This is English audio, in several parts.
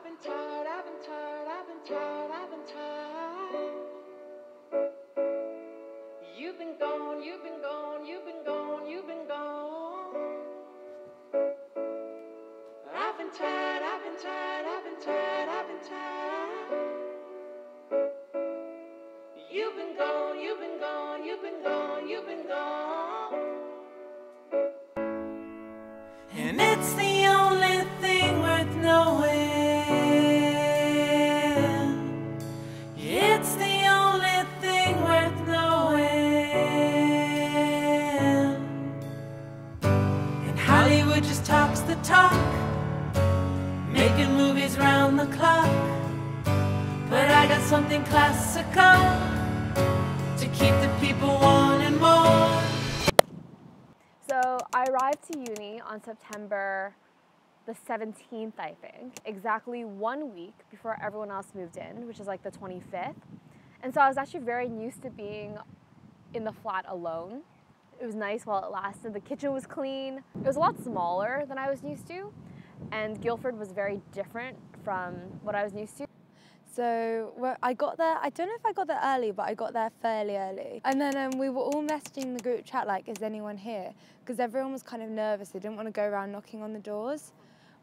I've been tired, I've been tired, I've been tired, I've been tired. You've been gone, you've been gone, you've been gone, you've been gone. I've been tired, I've been tired, I've been tired, I've been tired. You've been gone, you've been gone, you've been gone, you've been gone. And it's the only thing worth knowing. It's the only thing worth knowing. And Hollywood just talks the talk, making movies round the clock. But I got something classical to keep the people wanting more. So I arrived to uni on September the 17th, I think, exactly 1 week before everyone else moved in, which is like the 25th. And so I was actually very used to being in the flat alone. It was nice while it lasted. The kitchen was clean. It was a lot smaller than I was used to. And Guildford was very different from what I was used to. So well, I got there, I don't know if I got there early, but I got there fairly early. And then we were all messaging the group chat like, is anyone here? Because everyone was kind of nervous. They didn't want to go around knocking on the doors.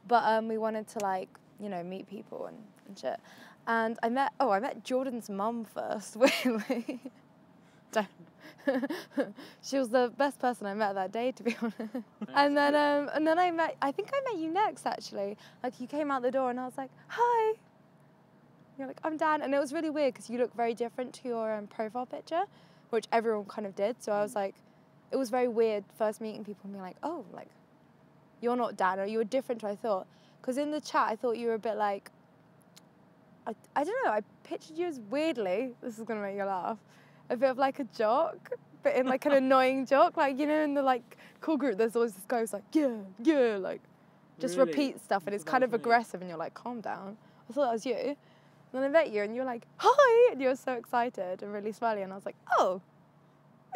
But we wanted to like, you know, meet people and shit. And I met Jordan's mum first, weirdly. She was the best person I met that day, to be honest. And then I think I met you next, actually. Like, you came out the door and I was like, hi. You're like, I'm Dan. And it was really weird because you look very different to your profile picture, which everyone kind of did. So I was like, it was very weird first meeting people and being like, oh, like, you're not Dan, or you were different to what I thought. Because in the chat, I thought you were a bit like, I don't know, I pictured you as weirdly, this is going to make you laugh, a bit of like a jock, but in like an annoying jock. Like, you know, in the like cool group, there's always this guy who's like, yeah, like, just Really? repeat stuff, and it's kind of aggressive, and you're like, calm down. I thought that was you. And then I met you, and you were like, hi, and you were so excited and really smiley, and I was like, oh,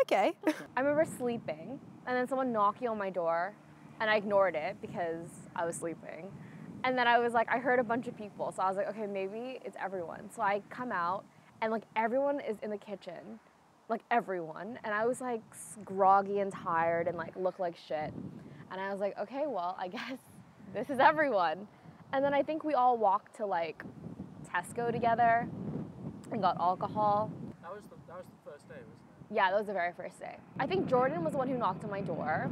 okay. I remember sleeping, and then someone knocking on my door, and I ignored it because I was sleeping. And then I was like, I heard a bunch of people, so I was like, okay, maybe it's everyone. So I come out, and like everyone is in the kitchen, like everyone, and I was like groggy and tired and like look like shit. And I was like, okay, well, I guess this is everyone. And then I think we all walked to like Tesco together and got alcohol. That was the first day, wasn't it? Yeah, that was the very first day. I think Jordan was the one who knocked on my door.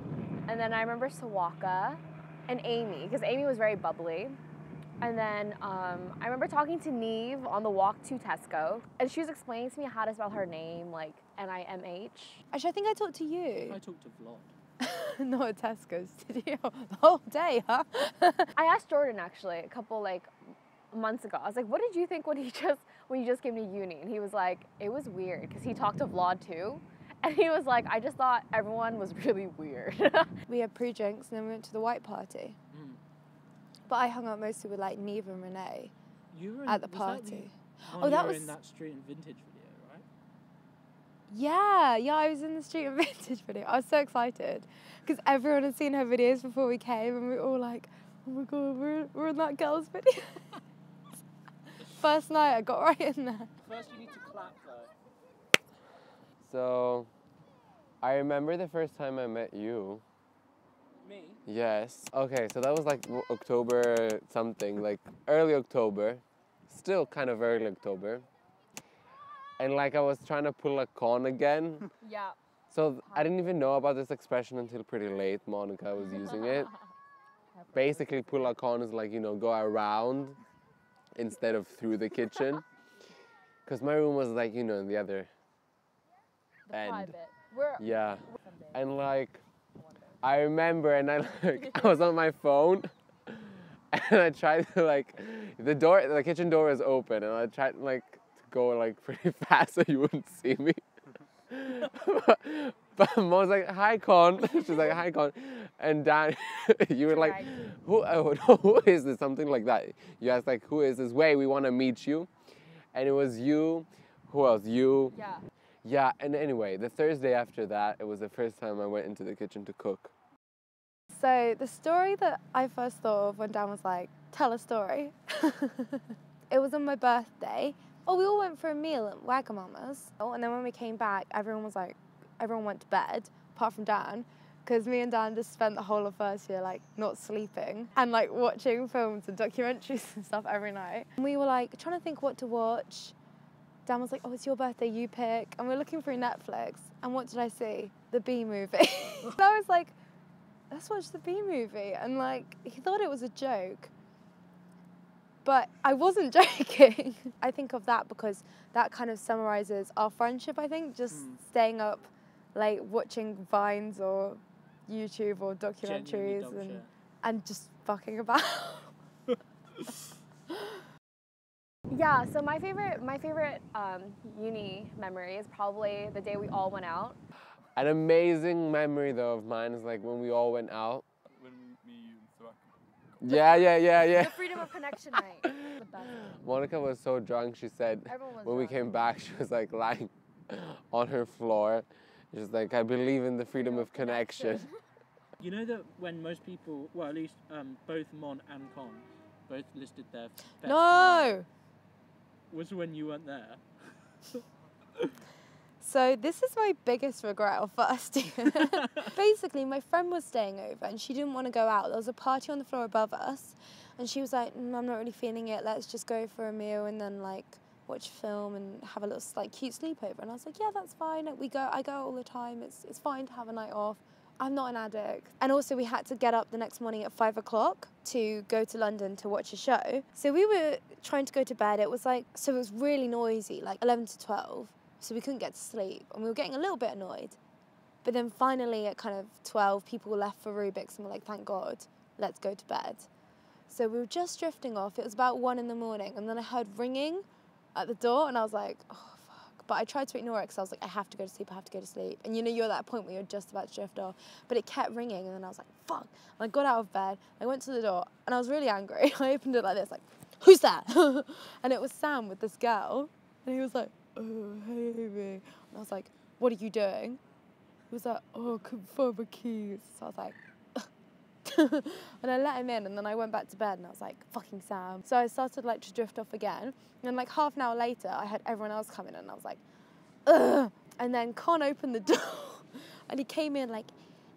And then I remember Sawaka and Amy, because Amy was very bubbly. And then I remember talking to Neve on the walk to Tesco, and she was explaining to me how to spell her name, like N-I-M-H. Actually, I think I talked to you. I talked to Vlad. Not at Tesco's, did you? The whole day, huh? I asked Jordan actually a couple like months ago. I was like, what did you think when you just came to uni? And he was like, it was weird, because he talked to Vlad too. And he was like, I just thought everyone was really weird. We had pre-drinks and then we went to the white party. Mm. But I hung out mostly with like Neve and Renee at the party. That was in that Street and Vintage video, right? Yeah, I was in the Street and Vintage video. I was so excited because everyone had seen her videos before we came, and we were all like, oh my god, we're in that girl's video. First night, I got right in there. First, you need to clap though. So, I remember the first time I met you. Me? Yes. Okay, so that was like October something, like early October. Still kind of early October. And like I was trying to pull a con again. Yeah. So I didn't even know about this expression until pretty late. Monica was using it. Basically, pull a con is like, you know, go around instead of through the kitchen. Because my room was like, you know, in the other end. Yeah. And like, I remember, and I was on my phone, and I tried to like, the kitchen door was open, and I tried like to go like pretty fast so you wouldn't see me. But Mo was like, hi Con. She's like, hi Con. And Dan, you were like, who is this? Something like that. You asked like, who is this? Wait, we want to meet you. And it was you. Who else? You. Yeah. Yeah, and anyway, the Thursday after that, it was the first time I went into the kitchen to cook. So the story that I first thought of when Dan was like, tell a story. It was on my birthday. Oh, we all went for a meal at Wagamama's. Oh, and then when we came back, everyone went to bed, apart from Dan, because me and Dan just spent the whole of first year like not sleeping and like watching films and documentaries and stuff every night. And we were like trying to think what to watch. Dan was like, oh, it's your birthday, you pick. And we're looking through Netflix, and what did I see? The Bee Movie. And I was like, let's watch the Bee Movie. And like, he thought it was a joke, but I wasn't joking. I think of that because that kind of summarizes our friendship, I think, just staying up late watching Vines or YouTube or documentaries and just fucking about. Yeah, so my favorite uni memory is probably the day we all went out. An amazing memory though of mine is like when we all went out. When me, you, and Thwackum. Yeah. The freedom of connection night. The best. Monica was so drunk, she said when we came back, she was like lying on her floor. She was like, I believe in the freedom of connection. You know that when most people, well, at least both Mon and Con, both listed their best No! was when you weren't there. So this is my biggest regret of first year. Basically, my friend was staying over and she didn't want to go out. There was a party on the floor above us and she was like, I'm not really feeling it. Let's just go for a meal and then like watch a film and have a little like cute sleepover. And I was like, yeah, that's fine. I go all the time. It's fine to have a night off. I'm not an addict. And also we had to get up the next morning at 5 o'clock to go to London to watch a show. So we were trying to go to bed. It was really noisy, like 11 to 12. So we couldn't get to sleep and we were getting a little bit annoyed. But then finally at kind of 12, people left for Rubik's and we're like, thank God, let's go to bed. So we were just drifting off. It was about 1 in the morning and then I heard ringing at the door and I was like, oh, fuck. But I tried to ignore it because I was like, I have to go to sleep. And you know, you're at that point where you're just about to drift off. But it kept ringing and then I was like, fuck. And I got out of bed, I went to the door and I was really angry. I opened it like this, like, who's that? And it was Sam with this girl. And he was like, oh, hey, Amy. And I was like, what are you doing? He was like, oh, confirm the keys. So I was like, and I let him in and then I went back to bed and I was like, fucking Sam. So I started like to drift off again. And then like half an hour later, I had everyone else come in and I was like, ugh. And then Con opened the door and he came in like,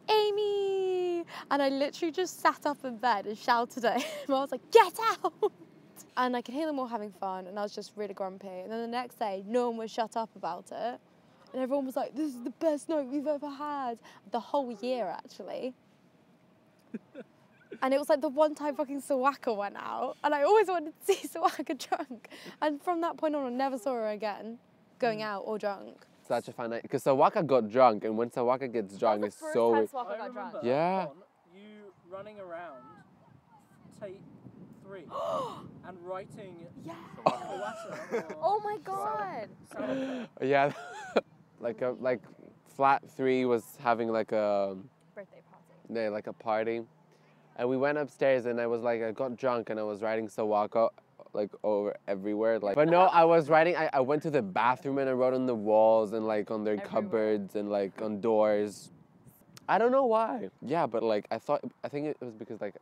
Amy. And I literally just sat up in bed and shouted at him. I was like, get out. And I could hear them all having fun and I was just really grumpy. And then the next day, no one was shut up about it. And everyone was like, this is the best night we've ever had. The whole year, actually. And it was like the one time fucking Sawaka went out. And I always wanted to see Sawaka drunk. And from that point on, I never saw her again, going out or drunk. Such a fun night. Because Sawaka got drunk, and when Sawaka gets drunk, it's so... That was the first time Sawaka got drunk. Yeah. You running around, take 3, and writing... Yeah. Oh my God. Yeah. like flat 3 was having like a... Birthday party. Yeah, like a party. And we went upstairs and I was like, I got drunk and I was writing Sawaka like over everywhere. Like, but no, I was writing, I went to the bathroom and I wrote on the walls and like on their cupboards and like on doors. I don't know why. Yeah, but like I think it was because like,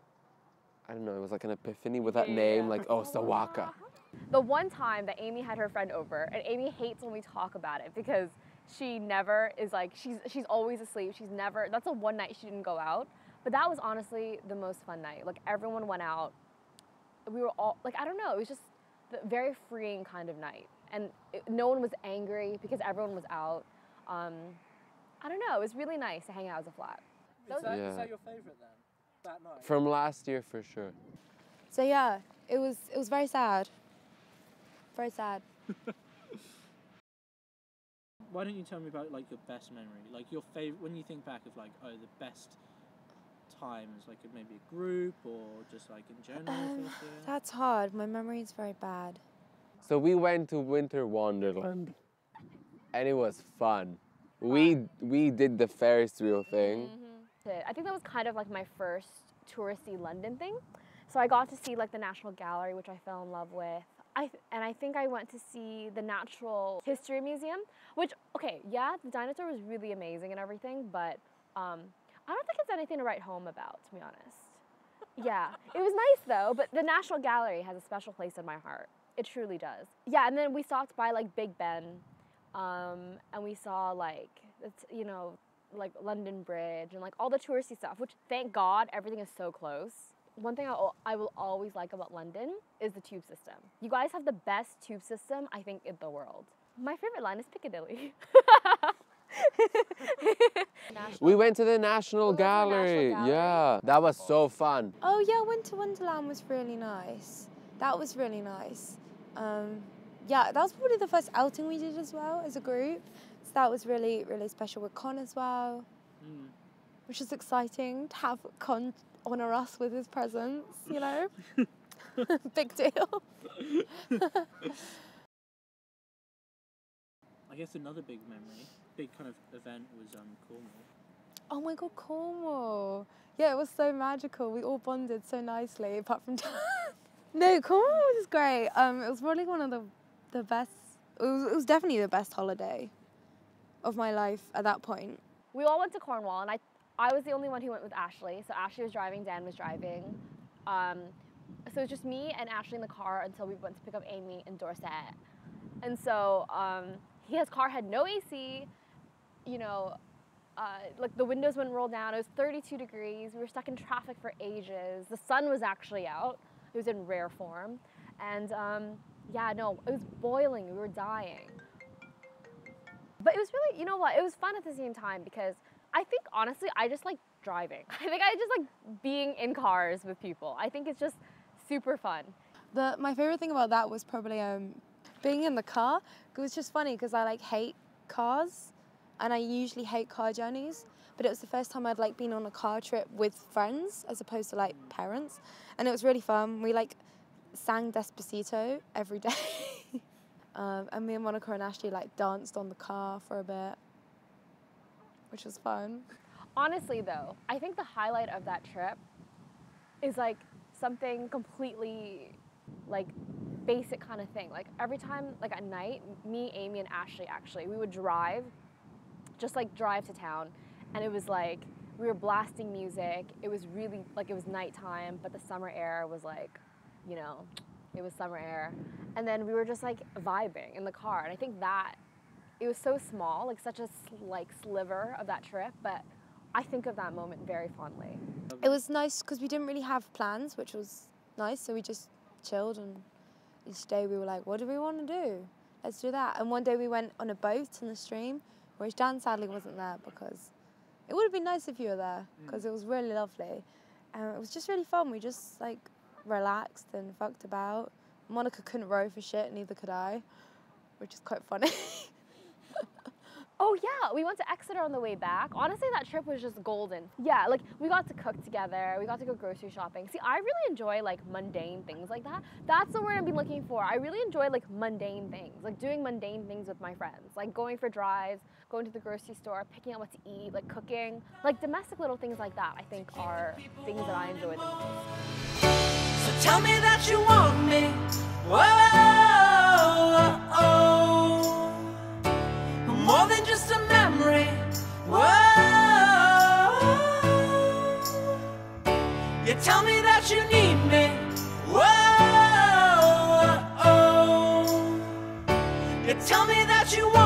I don't know, it was like an epiphany with that name, like, oh, Sawaka. The one time that Amy had her friend over, and Amy hates when we talk about it because she never is like, she's always asleep. She's never, that's the one night she didn't go out. But that was honestly the most fun night. Like everyone went out. We were all, like, I don't know, it was just a very freeing kind of night. And no one was angry because everyone was out. I don't know, it was really nice to hang out as a flat. Is that your favourite then, that night? From last year for sure. So yeah, it was very sad. Very sad. Why don't you tell me about like your best memory? Like your favourite, when you think back of like, oh, the best times, like maybe a group or just like in general? That's hard. My memory is very bad. So we went to Winter Wonderland and it was fun. We did the Ferris wheel thing. I think that was kind of like my first touristy London thing. So I got to see like the National Gallery, which I fell in love with. And I think I went to see the Natural History Museum, which, okay, yeah, the dinosaur was really amazing and everything, but I don't think it's anything to write home about, to be honest. Yeah, it was nice though, but the National Gallery has a special place in my heart. It truly does. Yeah, and then we stopped by like Big Ben, and we saw like, you know, like London Bridge and like all the touristy stuff, which thank God everything is so close. One thing I will always like about London is the tube system. You guys have the best tube system, I think, in the world. My favorite line is Piccadilly. We went to the National Gallery. Gallery. Yeah, that was so fun. Oh yeah, Winter Wonderland was really nice. That was really nice. Yeah, that was probably the first outing we did as well as a group. So that was really, really special with Con as well, which was exciting to have Con honour us with his presence, you know? Big deal. I guess another big memory, big kind of event was Cornwall. Oh my God, Cornwall. Yeah, it was so magical. We all bonded so nicely, apart from Dan. No, Cornwall was great. It was probably one of the best, it was definitely the best holiday of my life at that point. We all went to Cornwall, and I was the only one who went with Ashley. So Ashley was driving, Dan was driving. So it was just me and Ashley in the car until we went to pick up Amy in Dorset. And so his car had no AC, you know, like the windows wouldn't roll down. It was 32 degrees. We were stuck in traffic for ages. The sun was actually out. It was in rare form. And yeah, no, it was boiling. We were dying. But it was really, you know what, it was fun at the same time because I think, honestly, I just like driving. I think I just like being in cars with people. I think it's just super fun. My favorite thing about that was probably being in the car. It was just funny because I like hate cars and I usually hate car journeys, but it was the first time I'd like been on a car trip with friends as opposed to like parents, and it was really fun. We like sang Despacito every day. And me and Monica and Ashley like danced on the car for a bit, which was fun. Honestly though, I think the highlight of that trip is like something completely like basic kind of thing. Like every time, like at night, me, Amy, and Ashley actually, we would drive, just like drive to town, and it was like we were blasting music. It was really like it was nighttime, but the summer air was like, you know, it was summer air. And then we were just like vibing in the car. And I think that it was so small, like such a sliver of that trip, but I think of that moment very fondly. It was nice because we didn't really have plans, which was nice. So we just chilled, and each day we were like, what do we want to do? Let's do that. And one day we went on a boat in the stream, which Dan sadly wasn't there because it would have been nice if you were there because it was really lovely. And it was just really fun. We just like relaxed and fucked about. Monica couldn't row for shit, neither could I, which is quite funny. Oh yeah, we went to Exeter on the way back. Honestly, that trip was just golden. Yeah, like we got to cook together, we got to go grocery shopping. See, I really enjoy like mundane things like that. That's the word I've been looking for. I really enjoy like mundane things, like doing mundane things with my friends, like going for drives, going to the grocery store, picking out what to eat, like cooking. Like domestic little things like that, I think are things that I enjoy the most. So tell me that you want me. Whoa, more than just a memory. Whoa, you tell me that you need me. Whoa, you tell me that you want